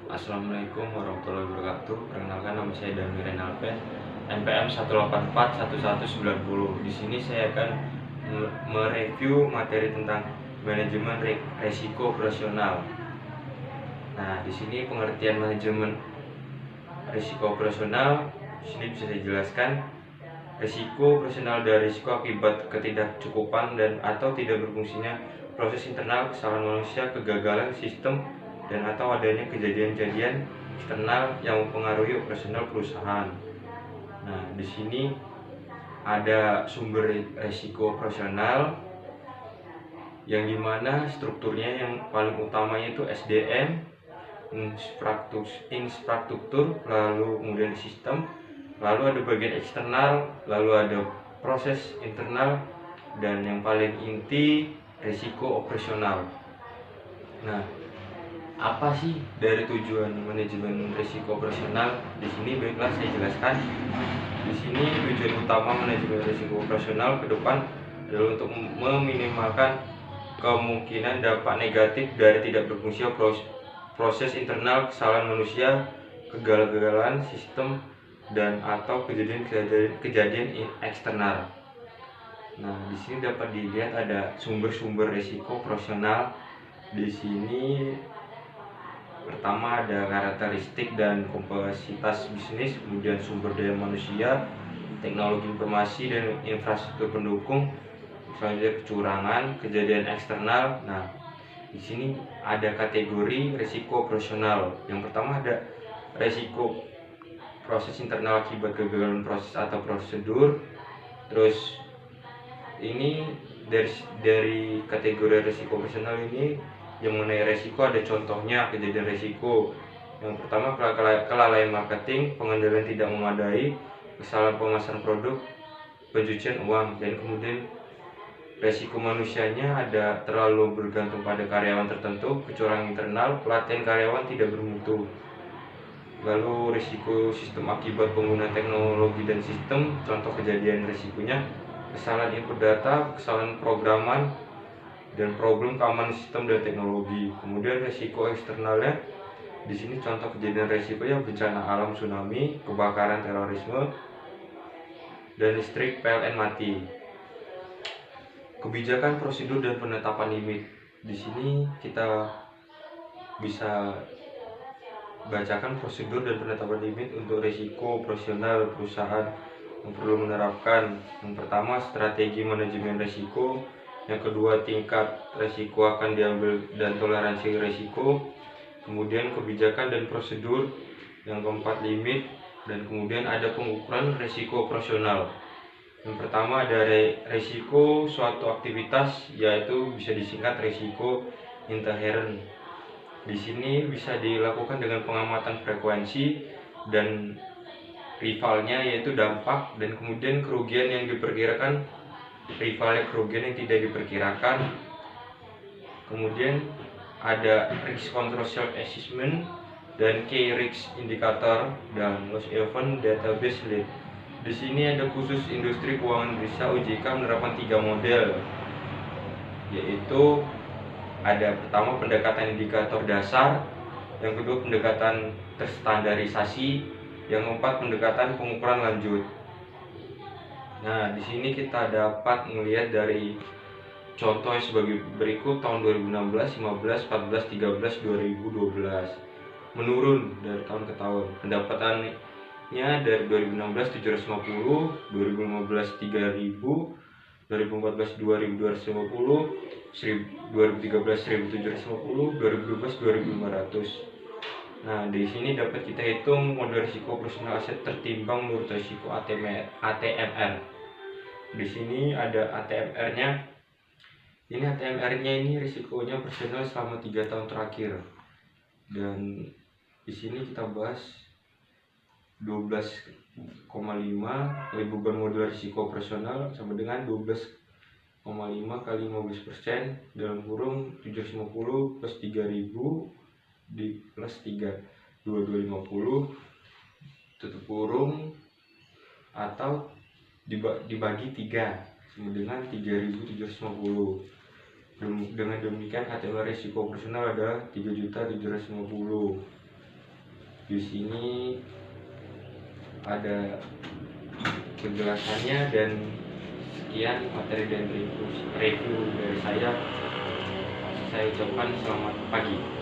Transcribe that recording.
Assalamualaikum warahmatullahi wabarakatuh. Perkenalkan, nama saya Dami Renalven, NPM 1841190. Di sini saya akan mereview materi tentang manajemen resiko operasional. Nah, di sini pengertian manajemen risiko operasional di sini bisa saya jelaskan. Risiko operasional dari risiko akibat ketidakcukupan dan atau tidak berfungsinya proses internal, kesalahan manusia, kegagalan sistem, dan atau adanya kejadian-kejadian eksternal yang mempengaruhi operasional perusahaan. Nah, di sini ada sumber risiko operasional yang dimana strukturnya yang paling utamanya itu SDM, infrastruktur, lalu kemudian sistem, lalu ada bagian eksternal, lalu ada proses internal, dan yang paling inti risiko operasional. Nah, apa sih dari tujuan manajemen risiko operasional? Di sini baiklah saya jelaskan. Di sini tujuan utama manajemen risiko operasional ke depan adalah untuk meminimalkan kemungkinan dampak negatif dari tidak berfungsinya proses internal, kesalahan manusia, kegagalan sistem, dan atau kejadian eksternal. Nah, di sini dapat dilihat ada sumber-sumber risiko operasional. Di sini pertama ada karakteristik dan kompleksitas bisnis, kemudian sumber daya manusia, teknologi informasi dan infrastruktur pendukung, selanjutnya kecurangan, kejadian eksternal. Nah, di sini ada kategori risiko operasional. Yang pertama ada risiko proses internal akibat kegagalan proses atau prosedur. Terus ini dari kategori risiko operasional ini yang mengenai resiko ada contohnya kejadian resiko. Yang pertama kelalaian marketing, pengendalian tidak memadai, kesalahan pemasaran produk, pencucian uang. Dan kemudian resiko manusianya ada terlalu bergantung pada karyawan tertentu, kecurangan internal, pelatihan karyawan tidak bermutu. Lalu risiko sistem akibat penggunaan teknologi dan sistem, contoh kejadian risikonya kesalahan input data, kesalahan programan, dan problem keamanan sistem dan teknologi. Kemudian risiko eksternalnya di sini contoh kejadian risikonya bencana alam, tsunami, kebakaran, terorisme, dan listrik PLN mati. Kebijakan, prosedur, dan penetapan limit. Di sini kita bisa bacakan prosedur dan penetapan limit untuk risiko operasional perusahaan yang perlu menerapkan. Yang pertama, strategi manajemen risiko. Yang kedua, tingkat risiko akan diambil dan toleransi risiko. Kemudian kebijakan dan prosedur. Yang keempat, limit. Dan kemudian ada pengukuran risiko operasional. Yang pertama ada risiko suatu aktivitas, yaitu bisa disingkat risiko inherent. Di sini bisa dilakukan dengan pengamatan frekuensi dan rivalnya, yaitu dampak, dan kemudian kerugian yang diperkirakan, rivalnya kerugian yang tidak diperkirakan. Kemudian ada risk control self assessment dan key risk indicator dan loss event database lead. Di sini ada khusus industri keuangan Indonesia OJK menerapkan 3 model, yaitu ada pertama pendekatan indikator dasar, yang kedua pendekatan terstandarisasi, yang keempat pendekatan pengukuran lanjut. Nah, di sini kita dapat melihat dari contoh sebagai berikut: tahun 2016, 15, 14, 13, 2012 menurun dari tahun ke tahun. Pendapatannya dari 2016 750, 2015 3000, 2014 2250, 2013 1750, 2012 2500. Nah, di sini dapat kita hitung model risiko operasional aset tertimbang menurut risiko ATMR. Di sini ada ATMR-nya. Ini ATMR-nya ini risikonya operasional selama 3 tahun terakhir. Dan di sini kita bahas 12,5 kali beban modal risiko operasional sama dengan 12,5 kali 15% dalam kurung 750 plus 3000 di plus 3 2250 tutup kurung atau dibagi 3 sama dengan 3750. Dengan demikian ATMR risiko operasional ada 3.750. Di sini ada penjelasannya, dan sekian materi dan review dari saya. Saya ucapkan selamat pagi.